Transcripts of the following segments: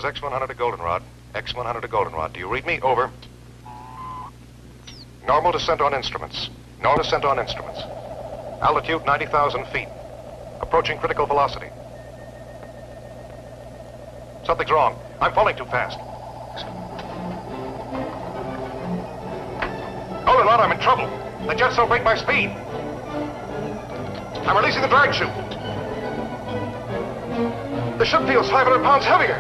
is X-100 to Goldenrod. X-100 to Goldenrod. Do you read me? Over. Normal descent on instruments. Normal descent on instruments. Altitude 90,000 feet. Approaching critical velocity. Something's wrong. I'm falling too fast. Goldenrod, I'm in trouble. The jets don't break my speed. I'm releasing the drag chute. The ship feels 500 pounds heavier.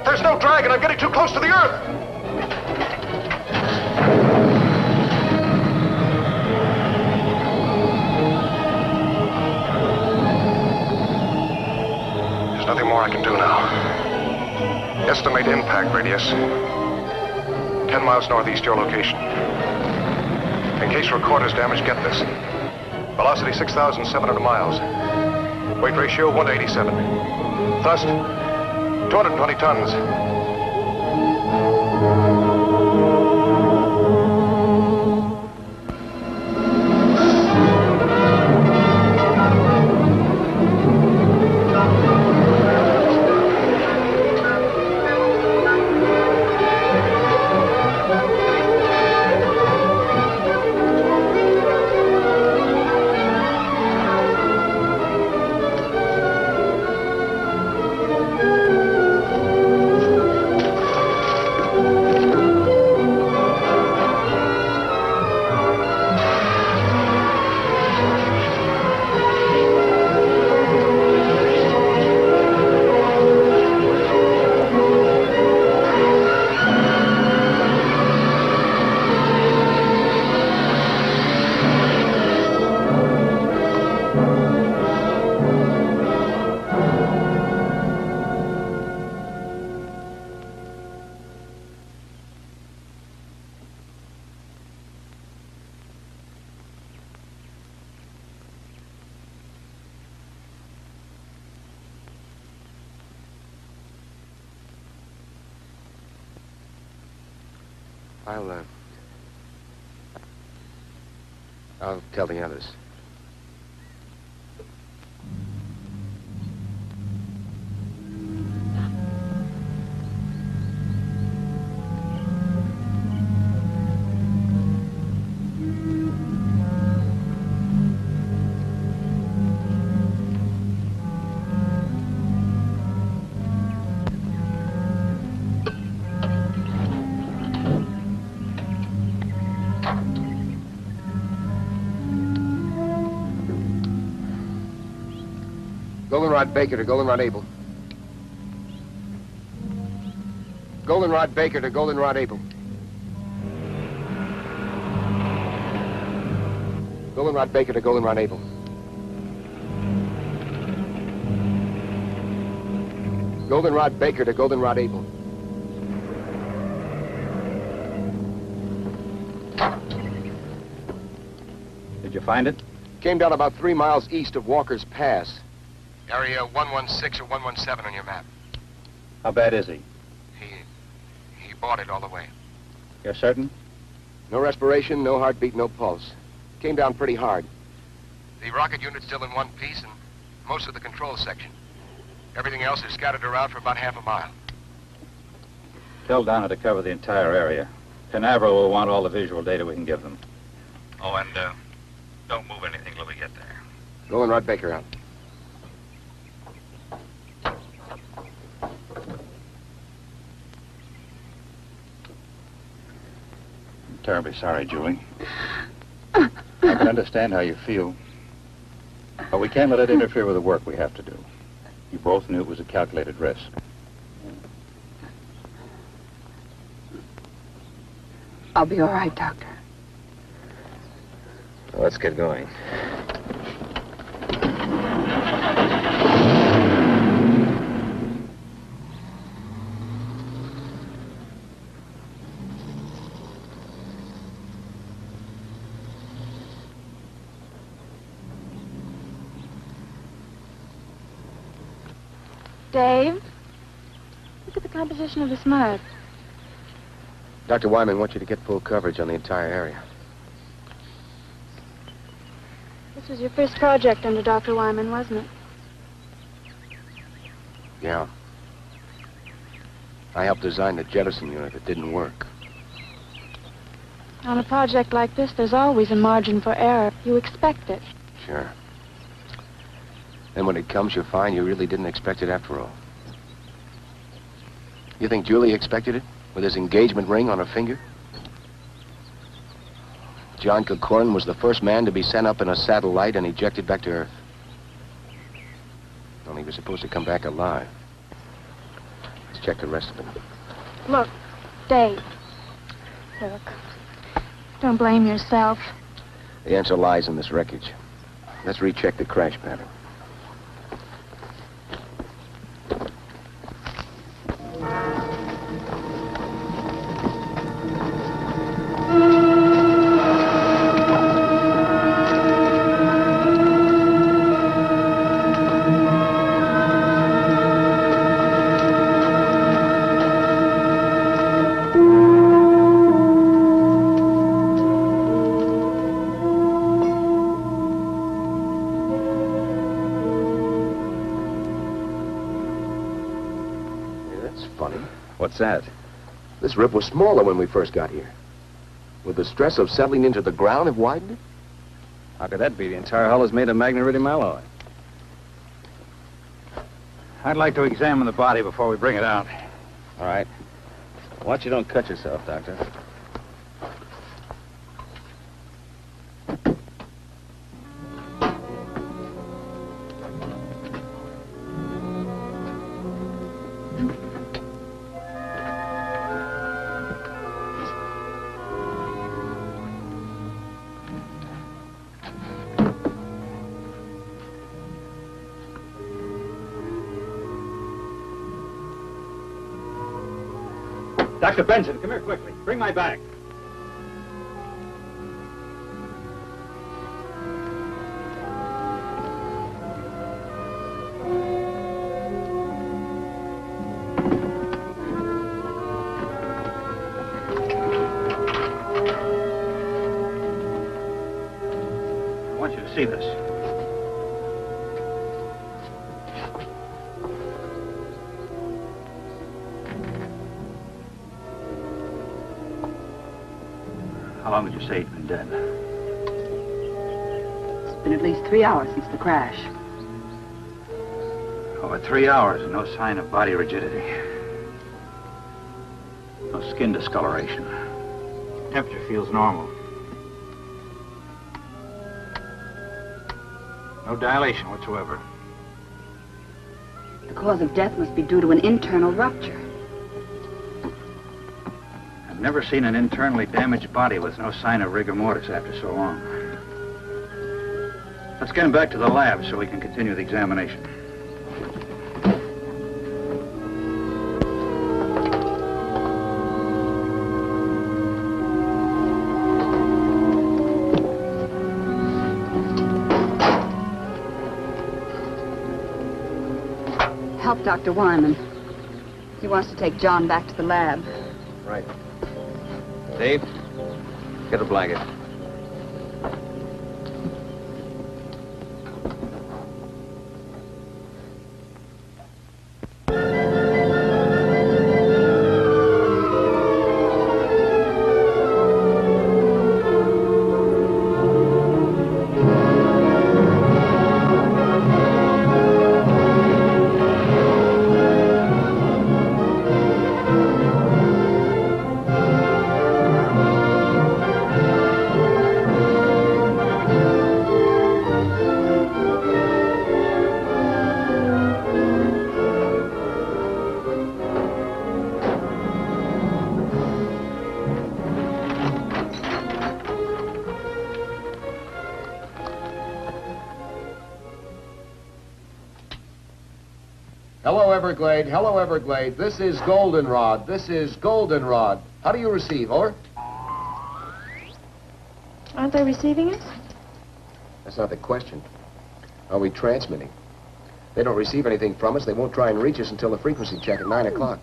There's no drag and I'm getting too close to the Earth. There's nothing more I can do now. Estimate impact radius. 10 miles northeast your location. In case recorder's damaged, get this. Velocity 6,700 miles. Weight ratio 187. Thrust 220 tons. I'll tell the others. Goldenrod Baker to Goldenrod Able. Goldenrod Baker to Goldenrod Able. Goldenrod Baker to Goldenrod Able. Goldenrod Baker to Goldenrod Able. Did you find it? Came down about 3 miles east of Walker's Pass. Area 116 or 117 on your map. How bad is he? He bought it all the way. You're certain? No respiration, no heartbeat, no pulse. Came down pretty hard. The rocket unit's still in one piece and most of the control section. Everything else is scattered around for about half a mile. Tell Donna to cover the entire area. Canaveral will want all the visual data we can give them. Oh, and don't move anything till we get there. Goldenrod Baker out. Terribly sorry, Julie. I can understand how you feel. But we can't let it interfere with the work we have to do. You both knew it was a calculated risk. I'll be all right, Doctor. Well, let's get going. Dave, look at the composition of this mud. Dr. Wyman wants you to get full coverage on the entire area. This was your first project under Dr. Wyman, wasn't it? Yeah. I helped design the jettison unit that didn't work. On a project like this, there's always a margin for error. You expect it. Sure. Then when it comes, you find you really didn't expect it after all. You think Julie expected it? With his engagement ring on her finger? John Kilcorin was the first man to be sent up in a satellite and ejected back to Earth. Only he was supposed to come back alive. Let's check the rest of it. Look, Dave. Look. Don't blame yourself. The answer lies in this wreckage. Let's recheck the crash pattern. What's that? This rip was smaller when we first got here. Would the stress of settling into the ground have widened it? How could that be? The entire hull is made of magneridium alloy. I'd like to examine the body before we bring it out. All right. Watch you don't cut yourself, Doctor. Dr. Benson, come here quickly. Bring my bag. I want you to see this. How long did you say he'd been dead? It's been at least 3 hours since the crash. Over 3 hours and no sign of body rigidity. No skin discoloration. Temperature feels normal. No dilation whatsoever. The cause of death must be due to an internal rupture. I've never seen an internally damaged body with no sign of rigor mortis after so long. Let's get him back to the lab so we can continue the examination. Help Dr. Wyman. He wants to take John back to the lab. Right. Dave, get a blanket. Hello, Everglade. This is Goldenrod. This is Goldenrod. How do you receive, over? Aren't they receiving us? That's not the question. Are we transmitting? They don't receive anything from us. They won't try and reach us until the frequency check at 9 o'clock.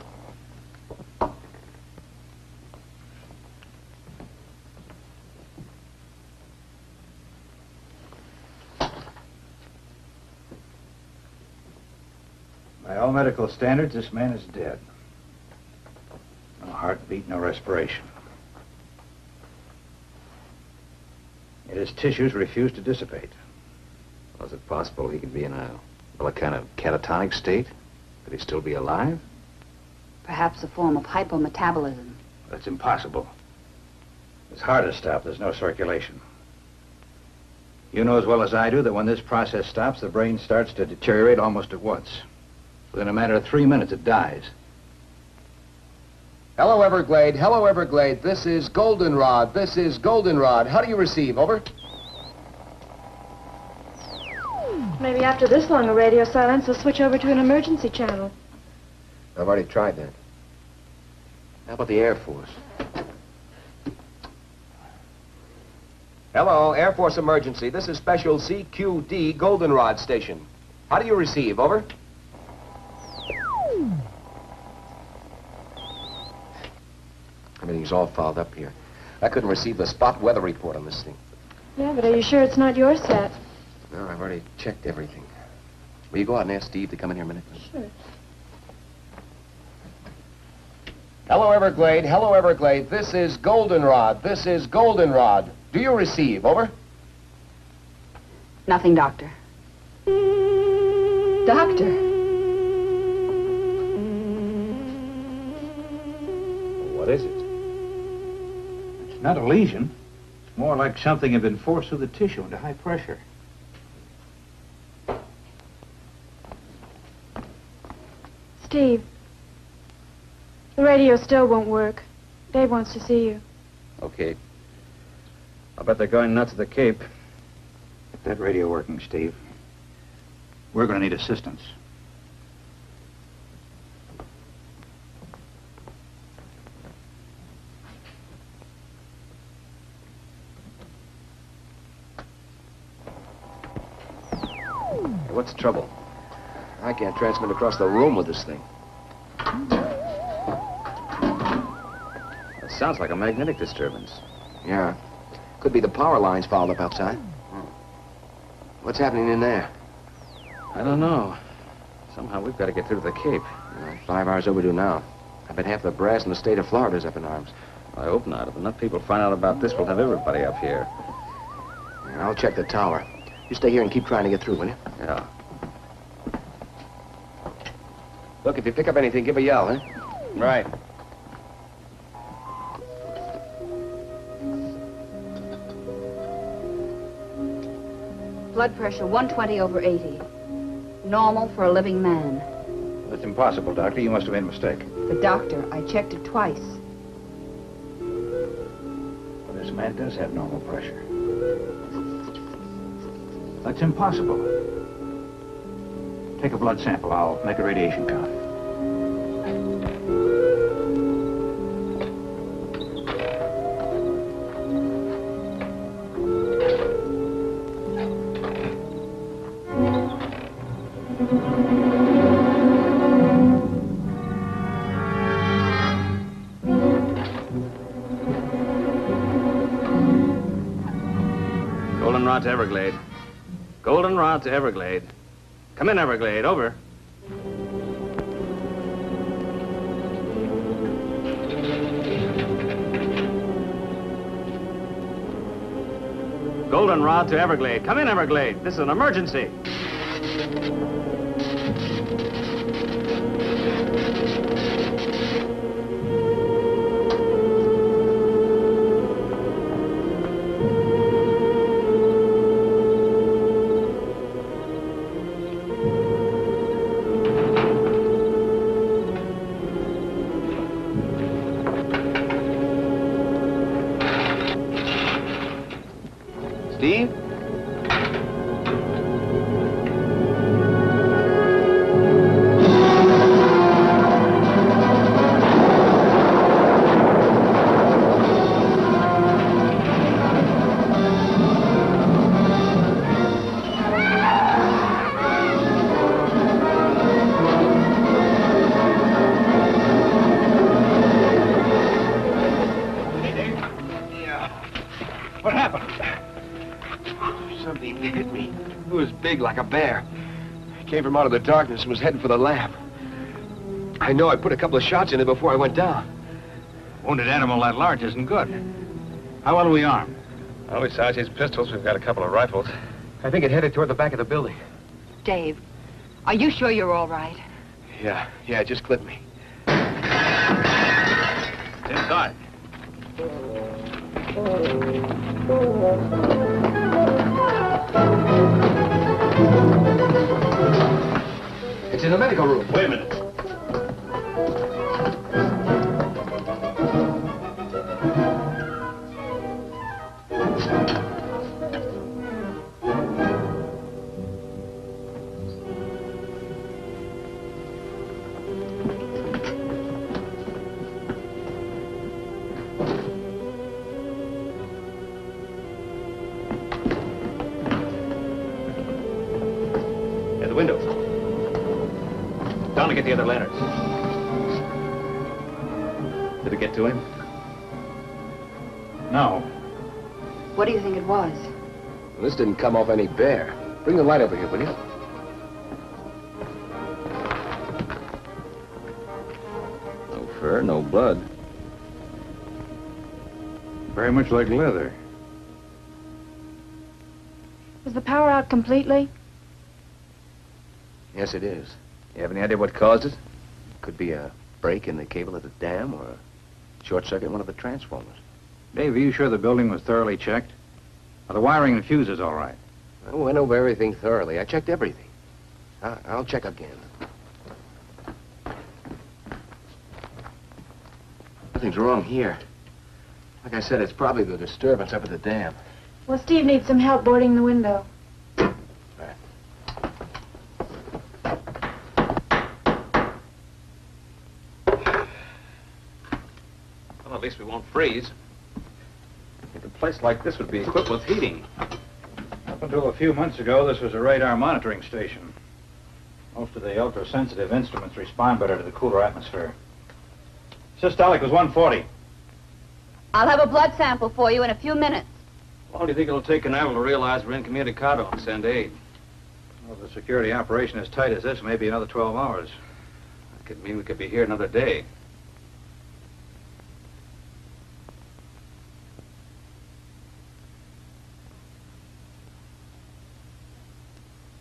By all medical standards, this man is dead. heartbeat, no respiration. Yet his tissues refuse to dissipate. Was it possible he could be in a kind of catatonic state? Could he still be alive? Perhaps a form of hypometabolism. That's impossible. His heart has stopped. There's no circulation. You know as well as I do that when this process stops, the brain starts to deteriorate almost at once. Within a matter of 3 minutes, it dies. Hello, Everglade. Hello, Everglade. This is Goldenrod. This is Goldenrod. How do you receive? Over. Maybe after this long a radio silence, they'll switch over to an emergency channel. I've already tried that. How about the Air Force? Hello, Air Force emergency. This is Special CQD Goldenrod Station. How do you receive? Over. Everything's all fouled up here. I couldn't receive the spot weather report on this thing. Yeah, but are you sure it's not your set? No, I've already checked everything. Will you go out and ask Steve to come in here a minute? Sure. Hello, Everglade. Hello, Everglade. This is Goldenrod. This is Goldenrod. Do you receive? Over. Nothing, Doctor. Doctor. What is it? It's not a lesion. It's more like something had been forced through the tissue into high pressure. Steve, the radio still won't work. Dave wants to see you. Okay. I'll bet they're going nuts at the Cape. Get that radio working, Steve. We're going to need assistance. Hey, what's the trouble? I can't transmit across the room with this thing. It sounds like a magnetic disturbance. Yeah. Could be the power lines fouled up outside. What's happening in there? I don't know. Somehow we've got to get through to the Cape. 5 hours overdue now. I bet half the brass in the state of Florida's up in arms. I hope not. If enough people find out about this, we'll have everybody up here. Yeah, I'll check the tower. You stay here and keep trying to get through, will you? Yeah. Look, if you pick up anything, give a yell, huh? Right. Blood pressure 120/80. Normal for a living man. That's impossible, Doctor. You must have made a mistake. But, Doctor, I checked it twice. Well, this man does have normal pressure. That's impossible. Take a blood sample. I'll make a radiation count. Goldenrod to Everglade. Goldenrod to Everglade. Come in, Everglade. Over. Goldenrod to Everglade. Come in, Everglade. This is an emergency. Steve? What happened? Something hit me. It was big like a bear. It came from out of the darkness and was heading for the lab. I know I put a couple of shots in it before I went down. Wounded animal that large isn't good. How well are we armed? Well, besides his pistols, we've got a couple of rifles. I think it headed toward the back of the building. Dave, are you sure you're all right? Yeah, it just clipped me. It's inside. It's in the medical room. Wait a minute. At the window. Down to get the other lanterns. Did it get to him? No. What do you think it was? This didn't come off any bear. Bring the light over here, will you? No fur, no blood. Very much like leather. Is the power out completely? Yes, it is. You have any idea what caused it? Could be a break in the cable at the dam or a short circuit in one of the transformers. Dave, are you sure the building was thoroughly checked? Are the wiring and fuses all right? I went over everything thoroughly. I checked everything. I'll check again. Nothing's wrong here. Like I said, it's probably the disturbance up at the dam. Well, Steve needs some help boarding the window. Well, at least we won't freeze. I think a place like this would be equipped with heating. Up until a few months ago, this was a radar monitoring station. Most of the ultra-sensitive instruments respond better to the cooler atmosphere. Systolic was 140. I'll have a blood sample for you in a few minutes. How long do you think it'll take Canaveral to realize we're incommunicado and send aid? Well, if the security operation is tight as this, maybe another 12 hours. That could mean we could be here another day.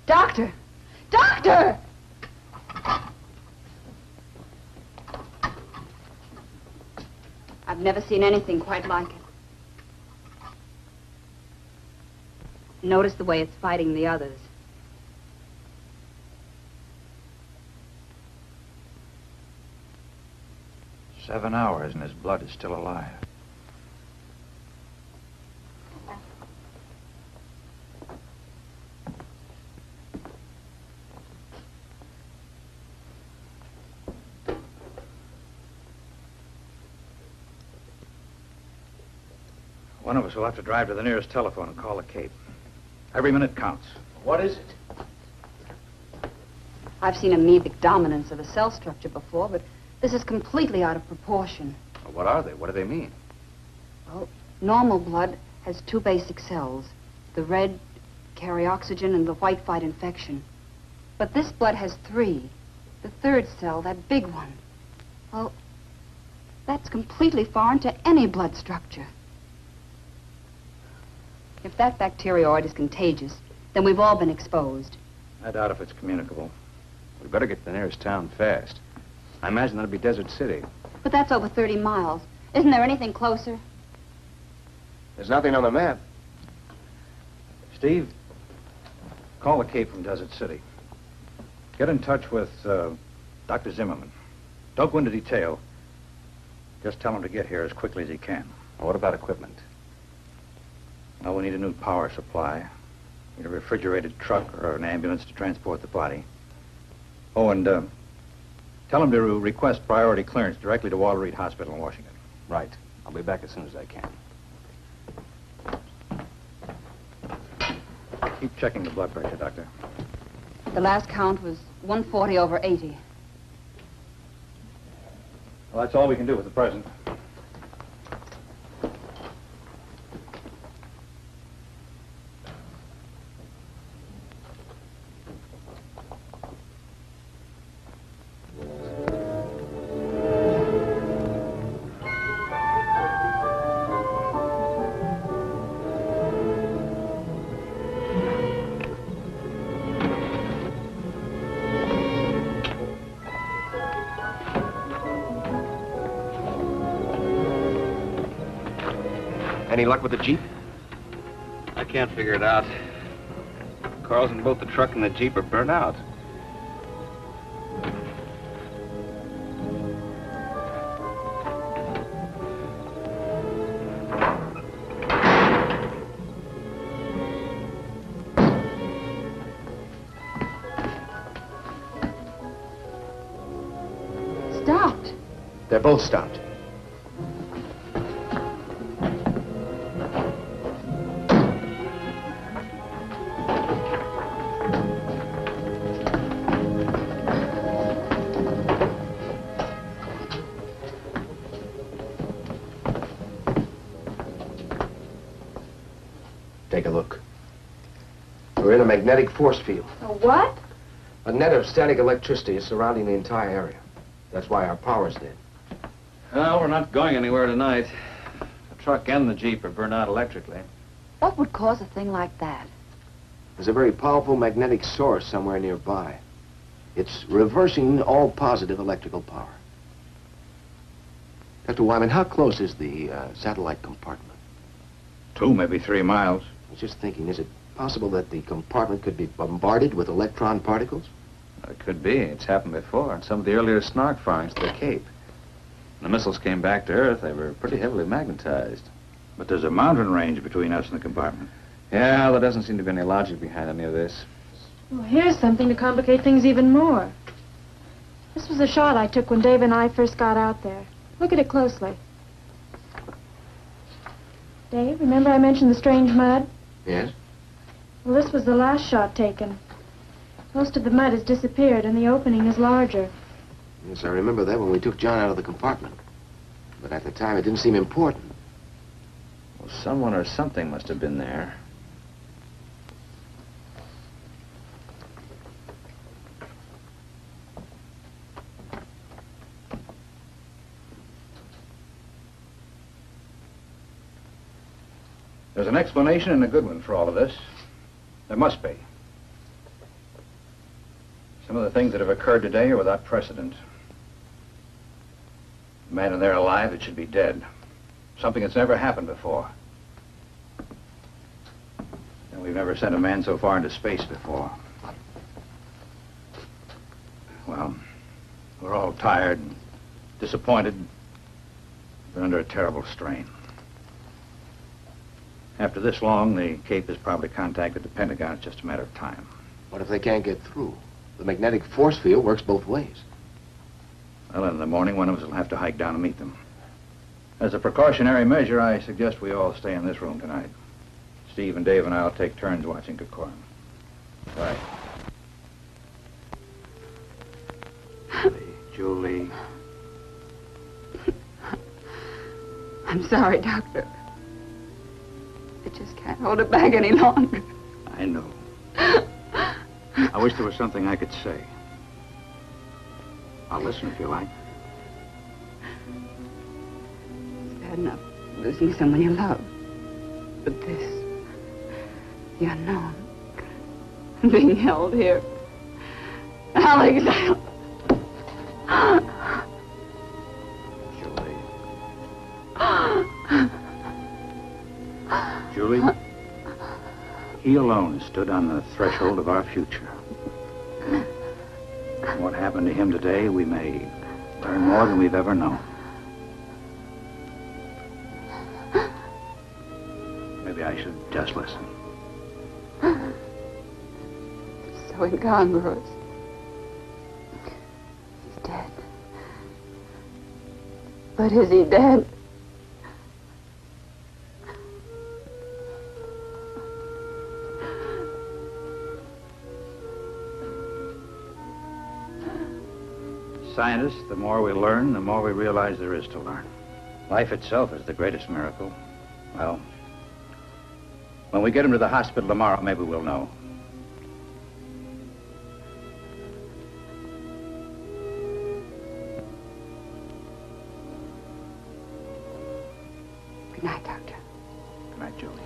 Doctor! Doctor! I've never seen anything quite like it. Notice the way it's fighting the others. "7 hours and his blood is still alive. One of us will have to drive to the nearest telephone and call the Cape. Every minute counts. What is it? I've seen amoebic dominance of a cell structure before, but this is completely out of proportion. Well, what are they? What do they mean? Well, normal blood has 2 basic cells. The red carry oxygen and the white fight infection. But this blood has 3. The 3rd cell, that big one. Well, that's completely foreign to any blood structure. If that bacterioid is contagious, then we've all been exposed. I doubt if it's communicable. We better get to the nearest town fast. I imagine that'll be Desert City. But that's over 30 miles. Isn't there anything closer? There's nothing on the map. Steve, call the Cape from Desert City. Get in touch with Dr. Zimmerman. Don't go into detail. Just tell him to get here as quickly as he can. Well, what about equipment? Well, we need a new power supply. Need a refrigerated truck or an ambulance to transport the body. Oh, and tell him to request priority clearance directly to Walter Reed Hospital in Washington. Right. I'll be back as soon as I can. Keep checking the blood pressure, Doctor. The last count was 140/80. Well, that's all we can do at the present. Any luck with the Jeep? I can't figure it out. Coils in both the truck and the Jeep are burnt out. Stopped. They're both stopped. Take a look. We're in a magnetic force field. A what? A net of static electricity is surrounding the entire area. That's why our power's dead. Well, we're not going anywhere tonight. The truck and the Jeep are burned out electrically. What would cause a thing like that? There's a very powerful magnetic source somewhere nearby. It's reversing all positive electrical power. Dr. Wyman, how close is the satellite compartment? 2, maybe 3 miles. I was just thinking, is it possible that the compartment could be bombarded with electron particles? It could be. It's happened before in some of the earlier snark firings to the Cape. When the missiles came back to Earth, they were pretty heavily magnetized. But there's a mountain range between us and the compartment. Yeah, there doesn't seem to be any logic behind any of this. Well, here's something to complicate things even more. This was a shot I took when Dave and I first got out there. Look at it closely. Dave, remember I mentioned the strange mud? Yes? Well, this was the last shot taken. Most of the mud has disappeared and the opening is larger. Yes, I remember that when we took John out of the compartment. But at the time, it didn't seem important. Well, someone or something must have been there. There's an explanation and a good one for all of this. There must be. Some of the things that have occurred today are without precedent. A man in there alive that should be dead. Something that's never happened before. And we've never sent a man so far into space before. Well, we're all tired and disappointed. We're under a terrible strain. After this long, the Cape has probably contacted the Pentagon. It's just a matter of time. What if they can't get through? The magnetic force field works both ways. Well, in the morning, one of us will have to hike down and meet them. As a precautionary measure, I suggest we all stay in this room tonight. Steve and Dave and I will take turns watching Kokorin. Right. Julie. I'm sorry, Doctor. I just can't hold it back any longer. I know. I wish there was something I could say. I'll listen if you like. It's bad enough losing someone you love. But this, the unknown, being held here. Alex, Julie, he alone stood on the threshold of our future. What happened to him today, we may learn more than we've ever known. Maybe I should just listen. so incongruous. He's dead. But is he dead? Scientists, the more we learn, the more we realize there is to learn. Life itself is the greatest miracle. Well, when we get him to the hospital tomorrow, maybe we'll know. Good night, Doctor. Good night, Julie.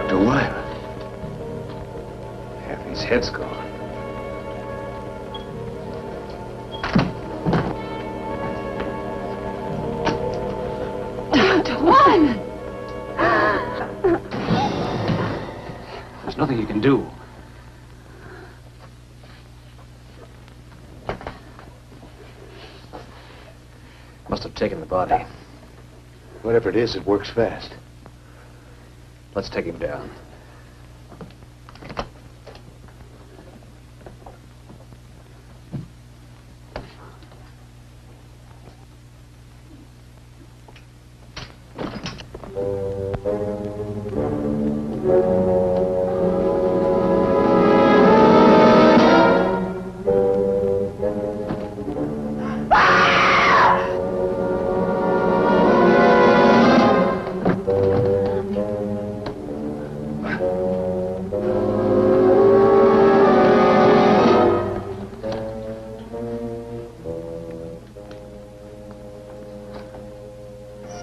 Dr. Wyman. Half his head's gone. Dr. Wyman! There's nothing you can do. Must have taken the body. Whatever it is, it works fast. Let's take him down.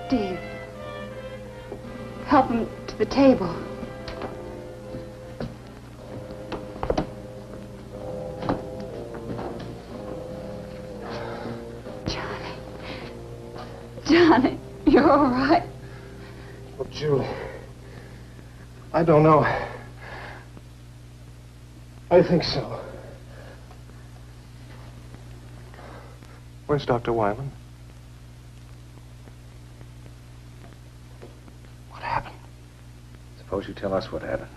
Steve, help him to the table. Johnny, you're all right. Well, Julie, I don't know. I think so. Where's Dr. Wyman? What happened? Suppose you tell us what happened.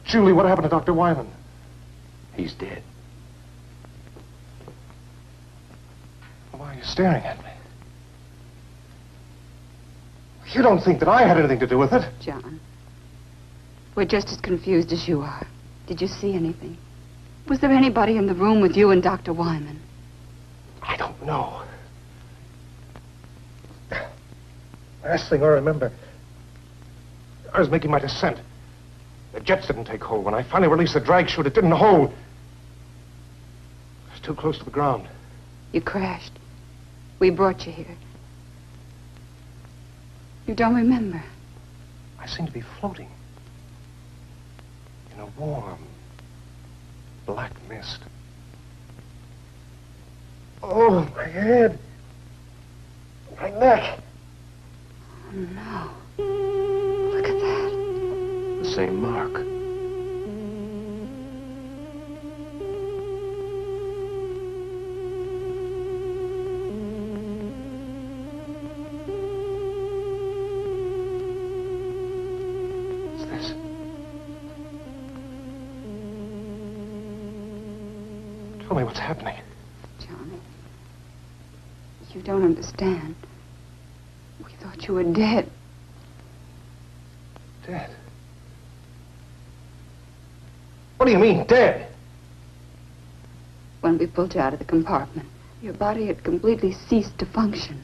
Julie, what happened to Dr. Wyman? He's dead. Why are you staring at me? You don't think that I had anything to do with it? John, we're just as confused as you are. Did you see anything? Was there anybody in the room with you and Dr. Wyman? I don't know. Last thing I remember, I was making my descent. The jets didn't take hold. When I finally released the drag chute, it didn't hold. I was too close to the ground. You crashed. We brought you here. You don't remember? I seemed to be floating in a warm, black mist. Oh, my head. My neck. Oh, no. Look at that. The same mark. What's this? Tell me what's happening. Johnny, you don't understand. We thought you were dead. Dead? What do you mean, dead? When we pulled you out of the compartment, your body had completely ceased to function.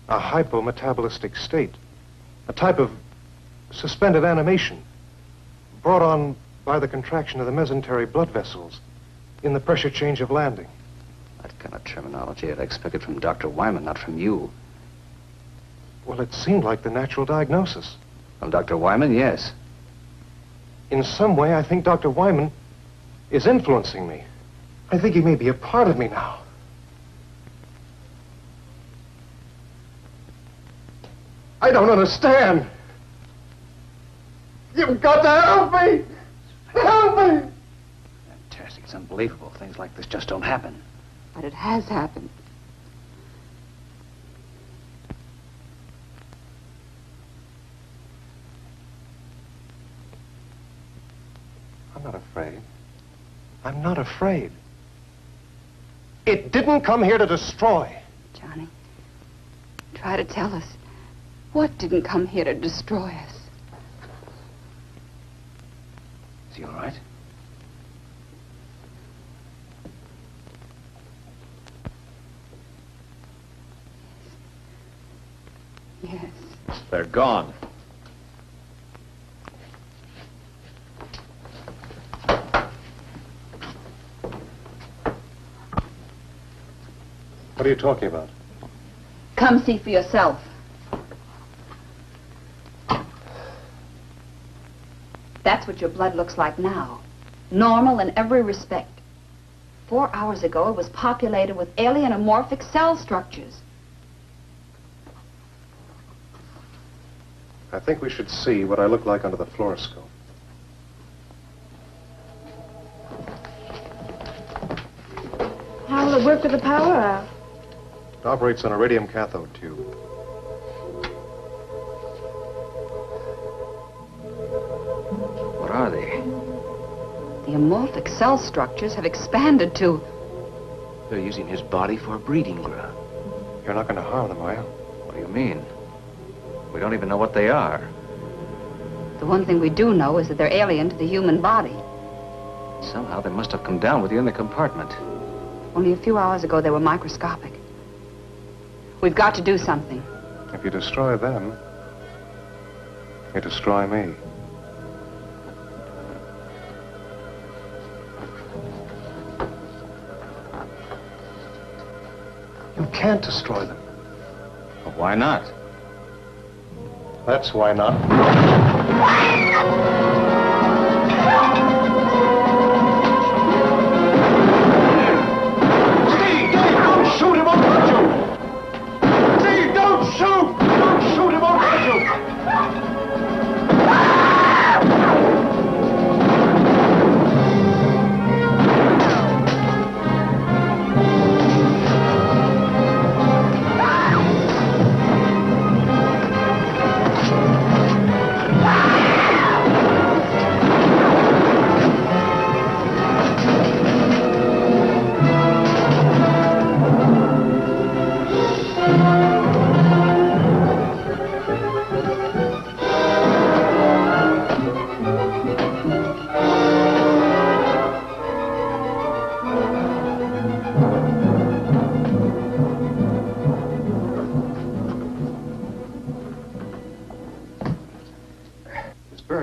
A hypometabolistic state. A type of suspended animation brought on by the contraction of the mesenteric blood vessels in the pressure change of landing. That kind of terminology I'd expected from Dr. Wyman, not from you. Well, it seemed like the natural diagnosis. From Dr. Wyman, yes. In some way, I think Dr. Wyman is influencing me. I think he may be a part of me now. I don't understand. You've got to help me! Help me! Fantastic. It's unbelievable. Things like this just don't happen. But it has happened. I'm not afraid. I'm not afraid. It didn't come here to destroy. Johnny, try to tell us. What didn't come here to destroy us? Is he all right? Yes. They're gone. are you talking about? Come see for yourself. That's what your blood looks like now. Normal in every respect. 4 hours ago, it was populated with alien amorphic cell structures. I think we should see what I look like under the fluoroscope. How will it work with the power out? It operates on a radium cathode tube. What are they? The amorphic cell structures have expanded to... They're using his body for a breeding ground. You're not going to harm them, are you? What do you mean? We don't even know what they are. The one thing we do know is that they're alien to the human body. Somehow they must have come down with you in the compartment. Only a few hours ago, they were microscopic. We've got to do something. If you destroy them, you destroy me. You can't destroy them. Well, why not? That's why not. Steve, don't shoot him, I'll hurt you! Steve, don't shoot! Don't shoot him, I'll hurt you!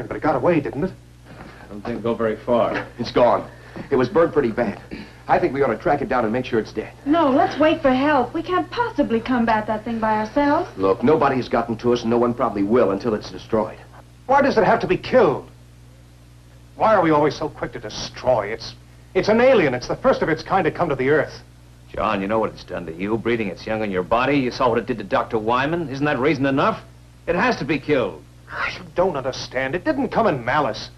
But it got away, didn't it? I don't think it'll go very far. It's gone. It was burned pretty bad. I think we ought to track it down and make sure it's dead. No, let's wait for help. We can't possibly combat that thing by ourselves. Look, nobody has gotten to us, and no one probably will until it's destroyed. Why does it have to be killed? Why are we always so quick to destroy? It's an alien. It's the first of its kind to come to the Earth. John, you know what it's done to you, breeding its young in your body. You saw what it did to Dr. Wyman. Isn't that reason enough? It has to be killed. You don't understand. It didn't come in malice.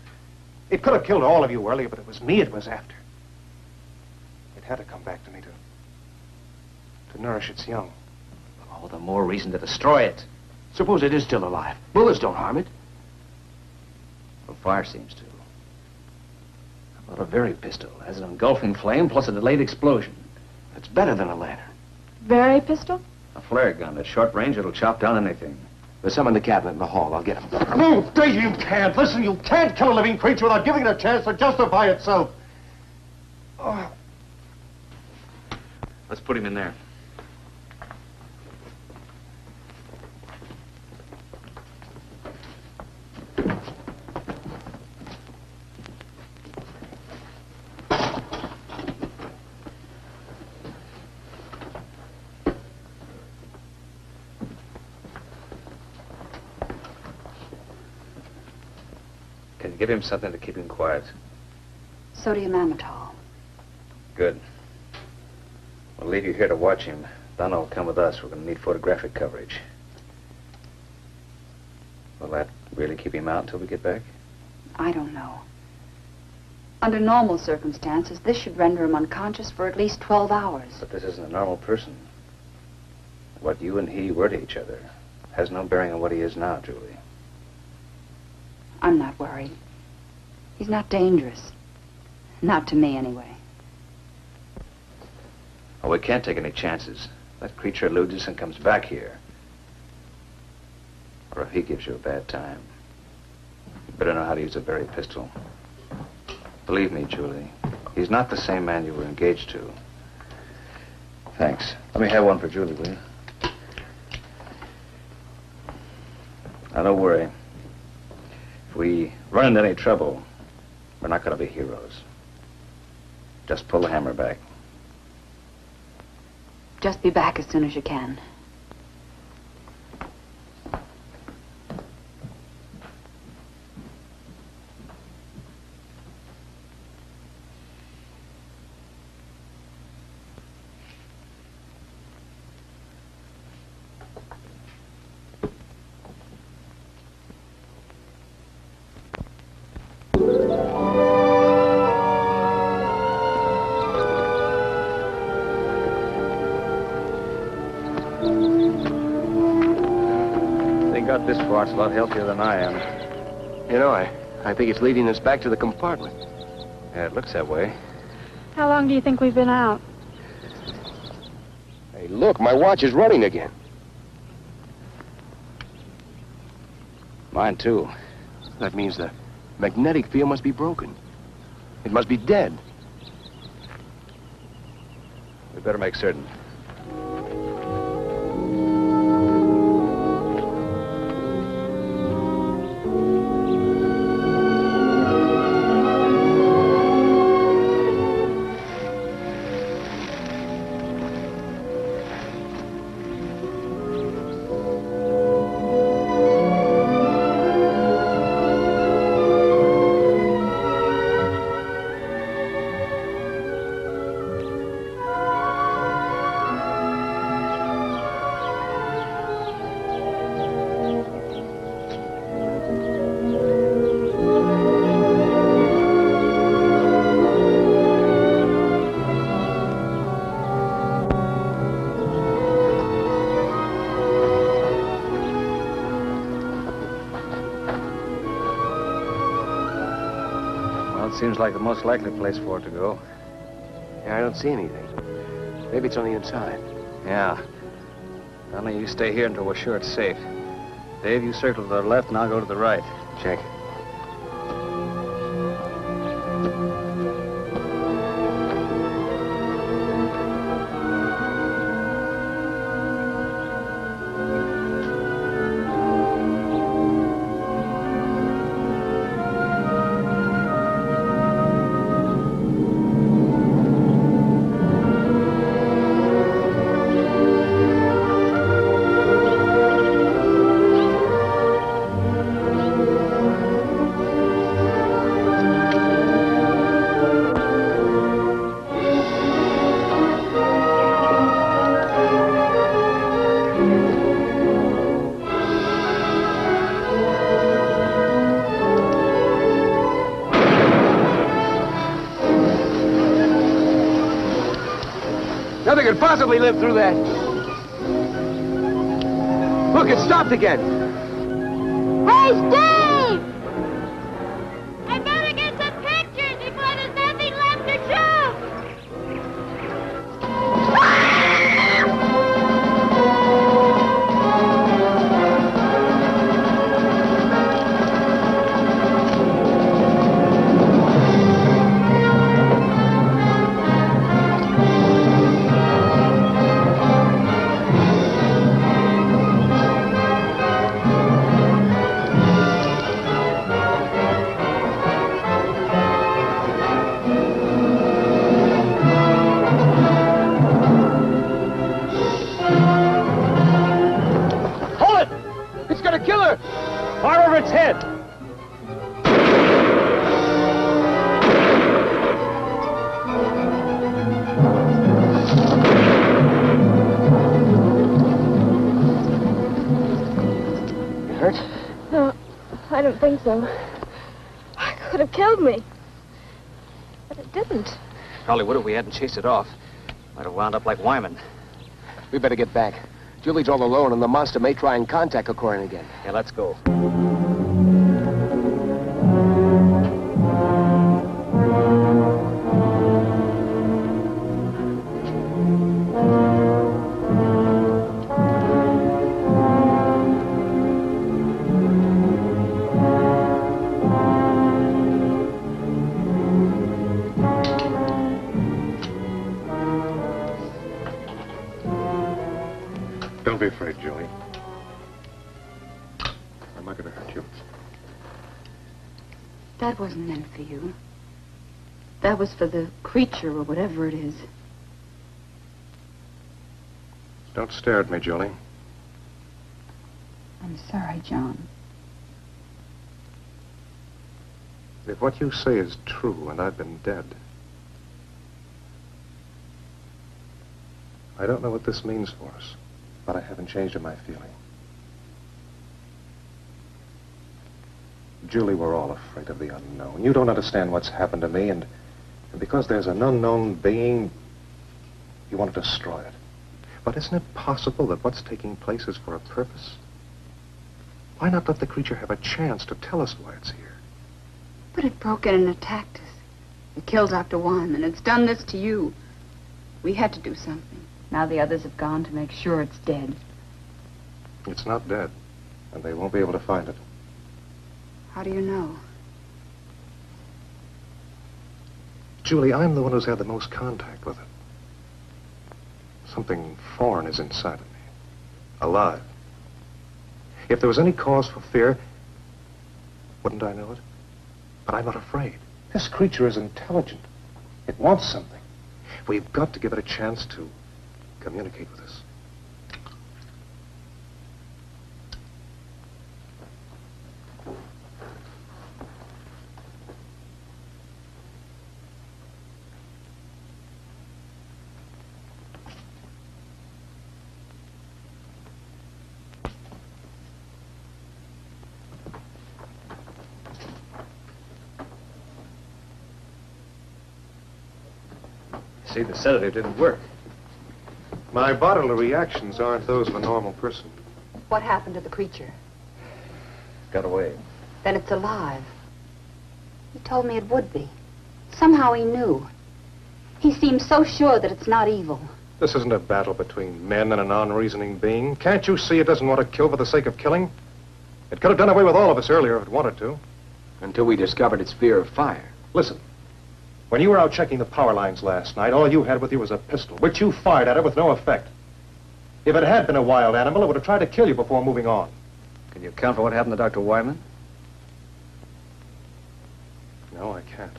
It could have killed all of you earlier, but it was me it was after. It had to come back to me to nourish its young. All the more reason to destroy it. Suppose it is still alive. Bullets don't harm it. Well, fire seems to. How about a very pistol? Has an engulfing flame plus a delayed explosion. It's better than a lantern. Very pistol? A flare gun. At short range, it'll chop down anything. There's some in the cabinet in the hall. I'll get them. No, Daisy, you can't. Listen, you can't kill a living creature without giving it a chance to justify itself. Oh. Let's put him in there. Give him something to keep him quiet. Sodium amytal. Good. We'll leave you here to watch him. Donna will come with us. We're going to need photographic coverage. Will that really keep him out until we get back? I don't know. Under normal circumstances, this should render him unconscious for at least 12 hours. But this isn't a normal person. What you and he were to each other has no bearing on what he is now, Julie. I'm not worried. He's not dangerous. Not to me, anyway. Oh, we can't take any chances. That creature eludes us and comes back here. Or if he gives you a bad time. You better know how to use a very pistol. Believe me, Julie, he's not the same man you were engaged to. Thanks. Let me have one for Julie, will you? Now, don't worry. If we run into any trouble, we're not going to be heroes. Just pull the hammer back. Just be back as soon as you can. This part's a lot healthier than I am. You know, I think it's leading us back to the compartment. Yeah, it looks that way. How long do you think we've been out? Hey, look, my watch is running again. Mine, too. That means the magnetic field must be broken. It must be dead. We better make certain. Seems like the most likely place for it to go. Yeah, I don't see anything. Maybe it's on the inside. Yeah. Only you stay here until we're sure it's safe. Dave, you circle to the left and I'll go to the right. Check. Nothing could possibly live through that. Look, it stopped again. Hey, Steve! I better get some pictures before there's nothing left to Fire over its head! You hurt? No, I don't think so. It could have killed me. But it didn't. Probably would if we hadn't chased it off. Might have wound up like Wyman. We better get back. Julie's all alone, and the monster may try and contact O'Corin again. Yeah, let's go. Don't be afraid, Julie. I'm not going to hurt you. That wasn't meant for you. That was for the creature or whatever it is. Don't stare at me, Julie. I'm sorry, John. If what you say is true and I've been dead, I don't know what this means for us, but I haven't changed in my feeling. Julie, we're all afraid of the unknown. You don't understand what's happened to me, and because there's an unknown being, you want to destroy it. But isn't it possible that what's taking place is for a purpose? Why not let the creature have a chance to tell us why it's here? But it broke in and attacked us. It killed Dr. Wyman. It's done this to you. We had to do something. Now the others have gone to make sure it's dead. It's not dead, and they won't be able to find it. How do you know? Julie, I'm the one who's had the most contact with it. Something foreign is inside of me. Alive. If there was any cause for fear, wouldn't I know it? But I'm not afraid. This creature is intelligent. It wants something. We've got to give it a chance to communicate with us. See, the sedative didn't work. My bodily reactions aren't those of a normal person. What happened to the creature? Got away. Then it's alive. He told me it would be. Somehow he knew. He seems so sure that it's not evil. This isn't a battle between men and a non-reasoning being. Can't you see it doesn't want to kill for the sake of killing? It could have done away with all of us earlier if it wanted to. Until we discovered its fear of fire. Listen. When you were out checking the power lines last night, all you had with you was a pistol, which you fired at it with no effect. If it had been a wild animal, it would have tried to kill you before moving on. Can you account for what happened to Dr. Wyman? No, I can't.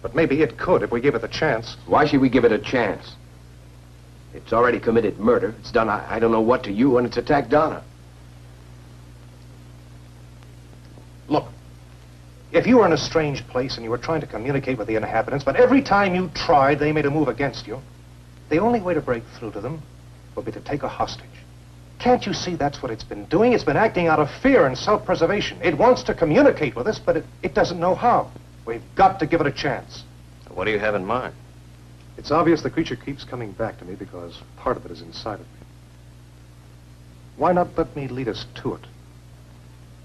But maybe it could if we give it the chance. Why should we give it a chance? It's already committed murder. It's done I don't know what to you, and it's attacked Donna. Look, if you were in a strange place and you were trying to communicate with the inhabitants, but every time you tried, they made a move against you, the only way to break through to them would be to take a hostage. Can't you see that's what it's been doing? It's been acting out of fear and self-preservation. It wants to communicate with us, but it doesn't know how. We've got to give it a chance. What do you have in mind? It's obvious the creature keeps coming back to me because part of it is inside of me. Why not let me lead us to it?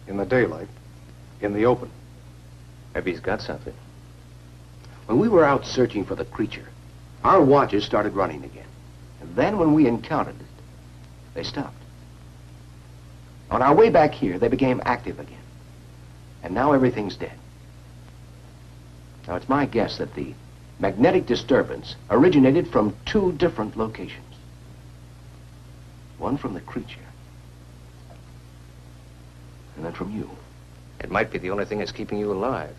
In the daylight, in the open. Maybe he's got something. When we were out searching for the creature, our watches started running again. And then when we encountered it, they stopped. On our way back here, they became active again. And now everything's dead. Now, it's my guess that the magnetic disturbance originated from two different locations. One from the creature, and then from you. It might be the only thing that's keeping you alive.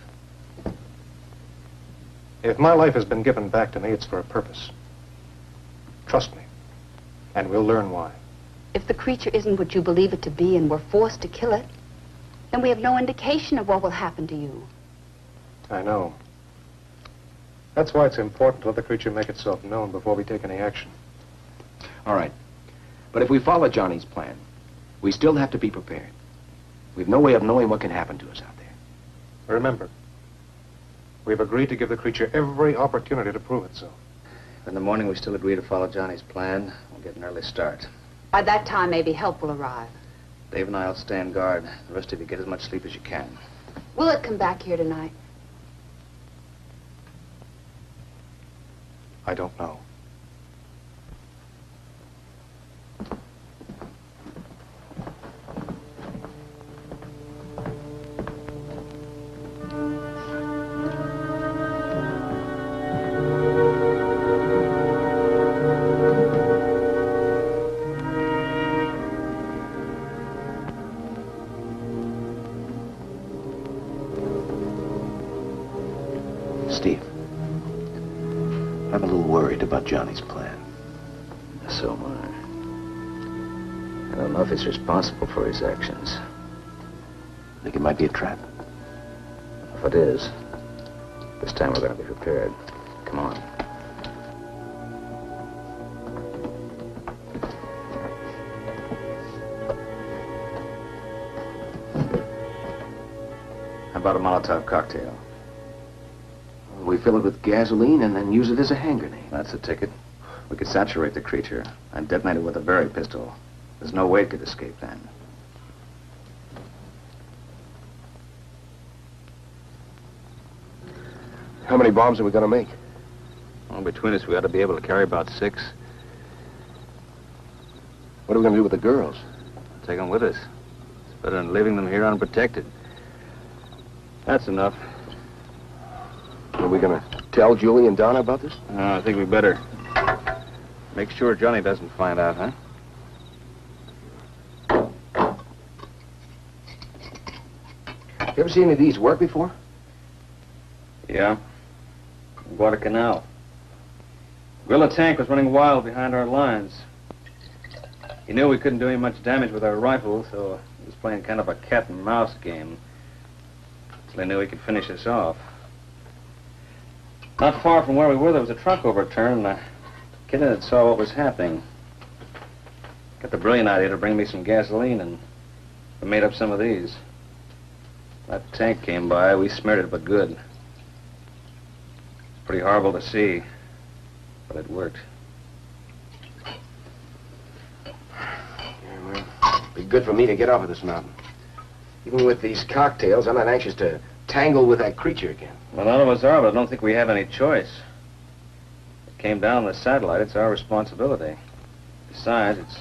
If my life has been given back to me, it's for a purpose. Trust me, and we'll learn why. If the creature isn't what you believe it to be and we're forced to kill it, then we have no indication of what will happen to you. I know. That's why it's important to let the creature make itself known before we take any action. All right. But if we follow Johnny's plan, we still have to be prepared. We've no way of knowing what can happen to us out there. Remember, we've agreed to give the creature every opportunity to prove itself. In the morning, we still agree to follow Johnny's plan. We'll get an early start. By that time, maybe help will arrive. Dave and I will stand guard. The rest of you get as much sleep as you can. Will it come back here tonight? I don't know. Steve, I'm a little worried about Johnny's plan. So am I. I don't know if it's responsible for his actions. I think it might be a trap. If it is, this time we're going to be prepared. Come on. How about a Molotov cocktail? We fill it with gasoline and then use it as a hand grenade. That's the ticket. We could saturate the creature and detonate it with a Berry pistol. There's no way it could escape then. How many bombs are we going to make? Well, between us, we ought to be able to carry about 6. What are we going to do with the girls? Take them with us. It's better than leaving them here unprotected. That's enough. Are we going to tell Julie and Donna about this? I think we better. Make sure Johnny doesn't find out, huh? You ever seen any of these work before? Yeah. Guadalcanal. Guerrilla tank was running wild behind our lines. He knew we couldn't do any much damage with our rifle, so he was playing kind of a cat and mouse game. Until he knew he could finish us off. Not far from where we were, there was a truck overturned, and a kid in it saw what was happening. Got the brilliant idea to bring me some gasoline, and we made up some of these. That tank came by, we smeared it but good. It's pretty horrible to see, but it worked. Yeah, well, it'd be good for me to get off of this mountain. Even with these cocktails, I'm not anxious to tangle with that creature again. Well, none of us are, but I don't think we have any choice. It came down on the satellite, it's our responsibility. Besides, it's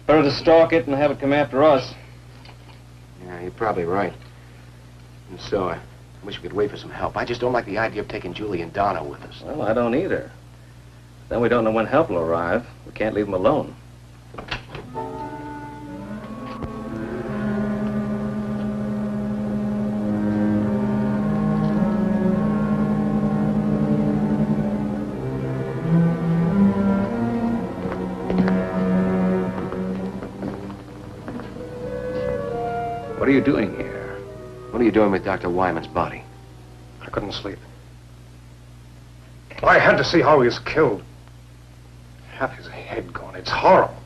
better to stalk it and have it come after us. Yeah, you're probably right. And so, I wish we could wait for some help. I just don't like the idea of taking Julie and Donna with us. Well, I don't either. Then we don't know when help will arrive. We can't leave them alone. What are you doing here? What are you doing with Dr. Wyman's body? I couldn't sleep. I had to see how he was killed. Half his head gone. It's horrible.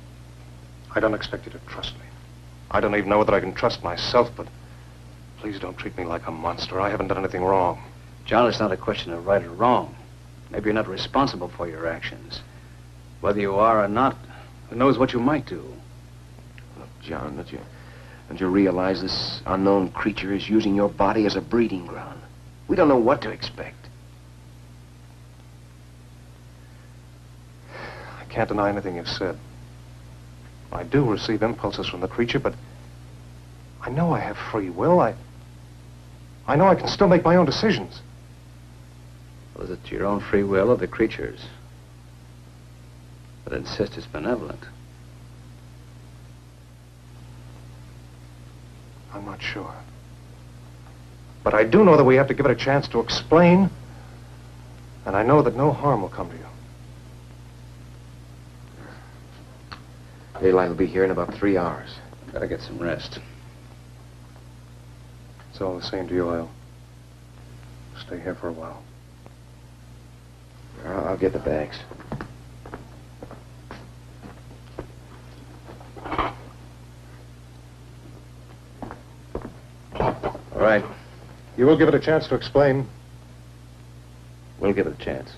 I don't expect you to trust me. I don't even know whether I can trust myself, but please don't treat me like a monster. I haven't done anything wrong. John, it's not a question of right or wrong. Maybe you're not responsible for your actions. Whether you are or not, who knows what you might do? Look, John, don't you realize this unknown creature is using your body as a breeding ground? We don't know what to expect. I can't deny anything you've said. I do receive impulses from the creature, but I know I have free will. I know I can still make my own decisions. Was it your own free will or the creature's? But insist it's benevolent. I'm not sure. But I do know that we have to give it a chance to explain, and I know that no harm will come to you. Daylight will be here in about 3 hours. Gotta get some rest. It's all the same to you. I'll stay here for a while. I'll get the bags. All right. You will give it a chance to explain. We'll give it a chance.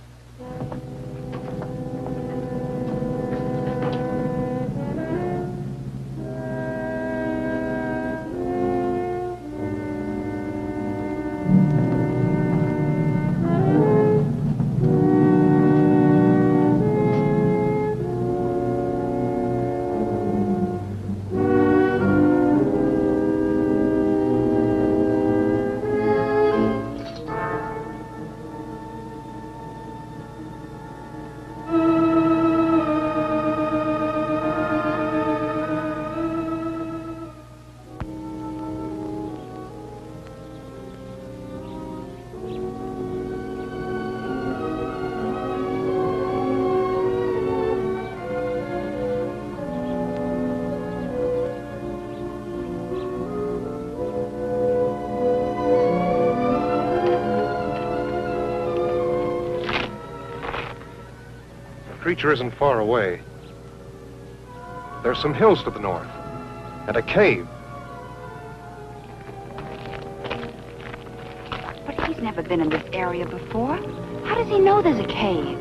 creature isn't far away. There's some hills to the north, and a cave. But he's never been in this area before. How does he know there's a cave?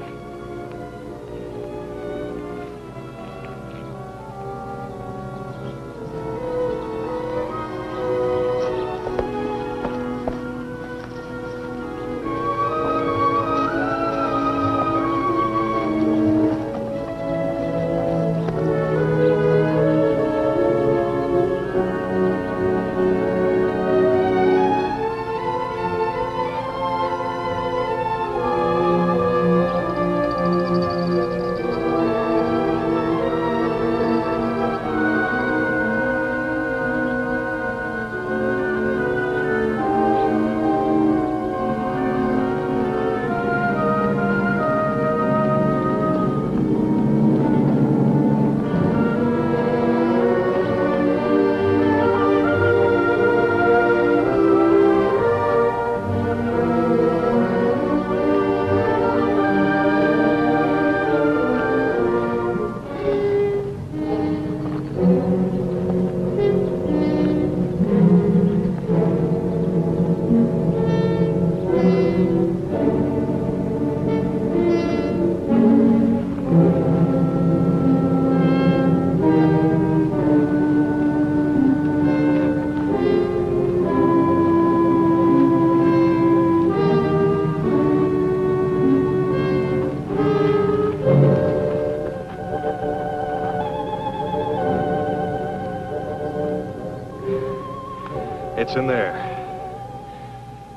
It's in there.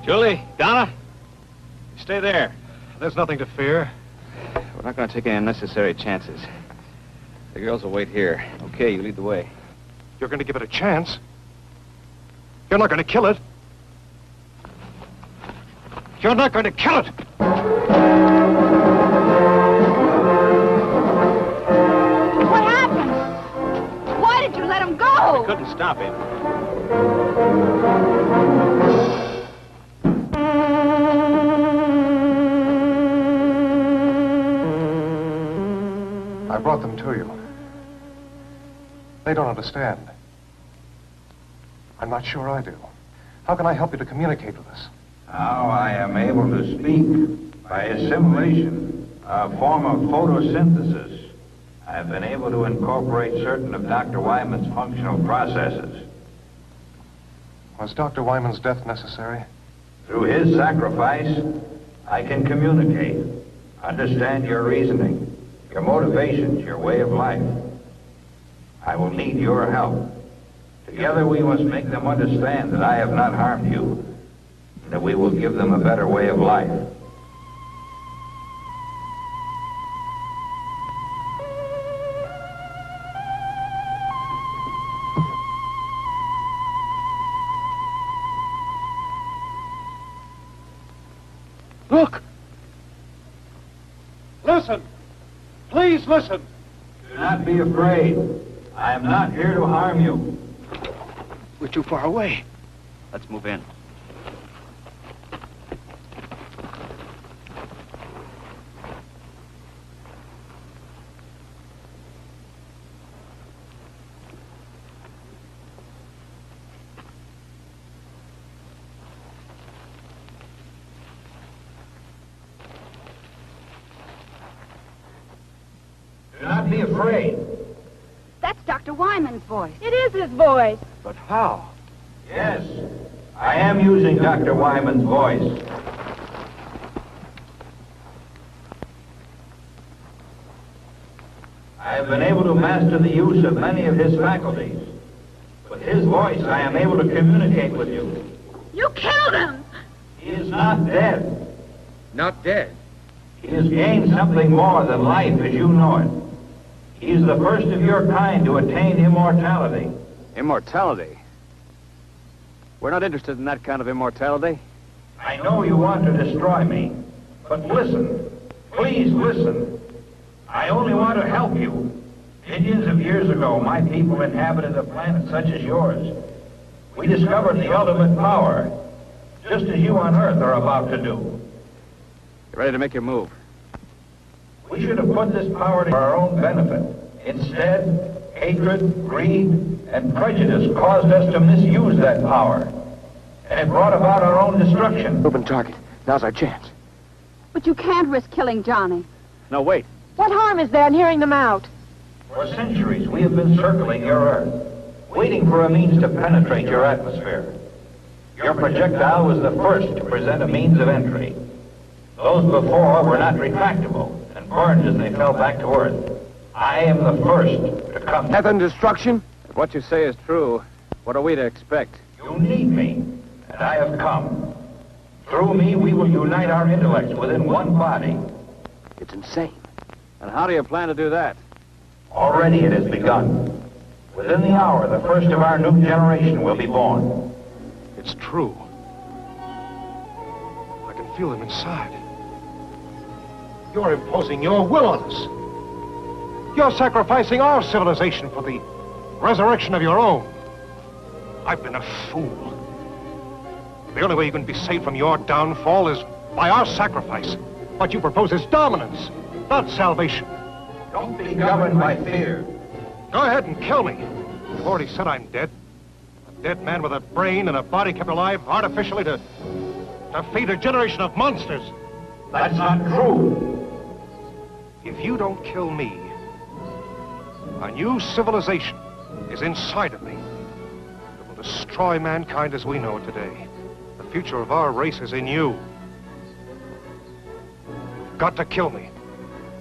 Julie, Donna, stay there. There's nothing to fear. We're not going to take any unnecessary chances. The girls will wait here. Okay, you lead the way. You're going to give it a chance? You're not going to kill it? You're not going to kill it! What happened? Why did you let him go? We couldn't stop him. I brought them to you. They don't understand. I'm not sure I do. How can I help you to communicate with us? Now I am able to speak by assimilation, a form of photosynthesis. I've been able to incorporate certain of Dr. Wyman's functional processes. Was Dr. Wyman's death necessary? Through his sacrifice, I can communicate, understand your reasoning, your motivations, your way of life. I will need your help. Together we must make them understand that I have not harmed you, that we will give them a better way of life. Look! Listen! Please listen! Do not be afraid. I am not here to harm you. We're too far away. Let's move in. Do not be afraid. That's Dr. Wyman's voice. It is his voice. But how? Yes, I am using Dr. Wyman's voice. I have been able to master the use of many of his faculties. With his voice, I am able to communicate with you. You killed him! He is not dead. Not dead. He has gained something more than life as you know it. He is the first of your kind to attain immortality. Immortality? We're not interested in that kind of immortality. I know you want to destroy me, but listen. Please listen. I only want to help you. Millions of years ago, my people inhabited a planet such as yours. We discovered the ultimate power, just as you on Earth are about to do. You ready to make your move? We should have put this power to our own benefit. Instead, hatred, greed, and prejudice caused us to misuse that power. And it brought about our own destruction. Open target. Now's our chance. But you can't risk killing Johnny. No, wait. What harm is there in hearing them out? For centuries, we have been circling your Earth, waiting for a means to penetrate your atmosphere. Your projectile was the first to present a means of entry. Those before were not retractable and burned as they fell back to Earth. I am the first to come. Death and destruction? If what you say is true, what are we to expect? You need me, and I have come. Through me, we will unite our intellects within one body. It's insane. And how do you plan to do that? Already it has begun. Within the hour, the first of our new generation will be born. It's true. I can feel them inside. You're imposing your will on us. You're sacrificing our civilization for the resurrection of your own. I've been a fool. The only way you can be saved from your downfall is by our sacrifice. What you propose is dominance, not salvation. Don't be governed by fear. Go ahead and kill me. You've already said I'm dead. A dead man with a brain and a body kept alive artificially to feed a generation of monsters. That's not true. If you don't kill me, a new civilization is inside of me. It will destroy mankind as we know it today. The future of our race is in you. You've got to kill me.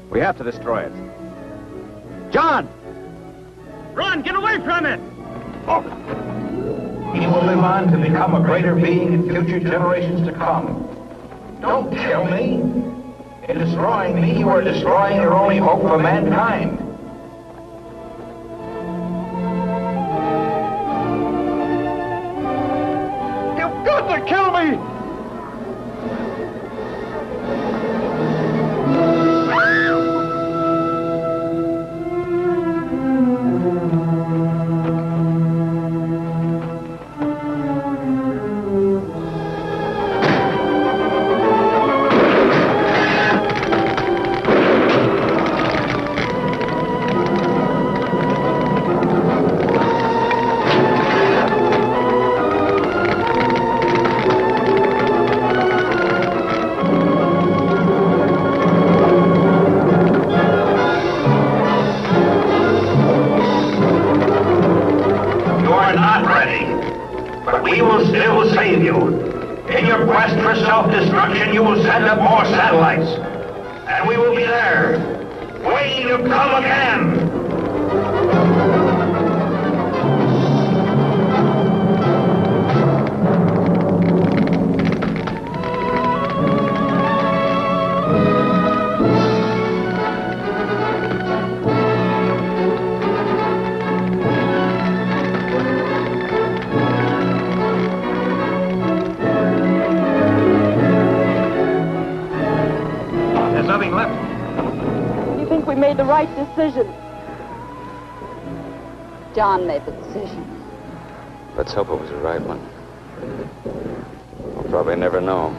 We have to destroy it. John! Run! Get away from it! He will live on to become a greater being in future generations to come. Don't kill me. In destroying me, you are destroying your only hope for mankind. You've got to kill me! You will send up more satellites, and we will be there, waiting to come again. Made the right decision. John made the decision. Let's hope it was the right one. We'll probably never know.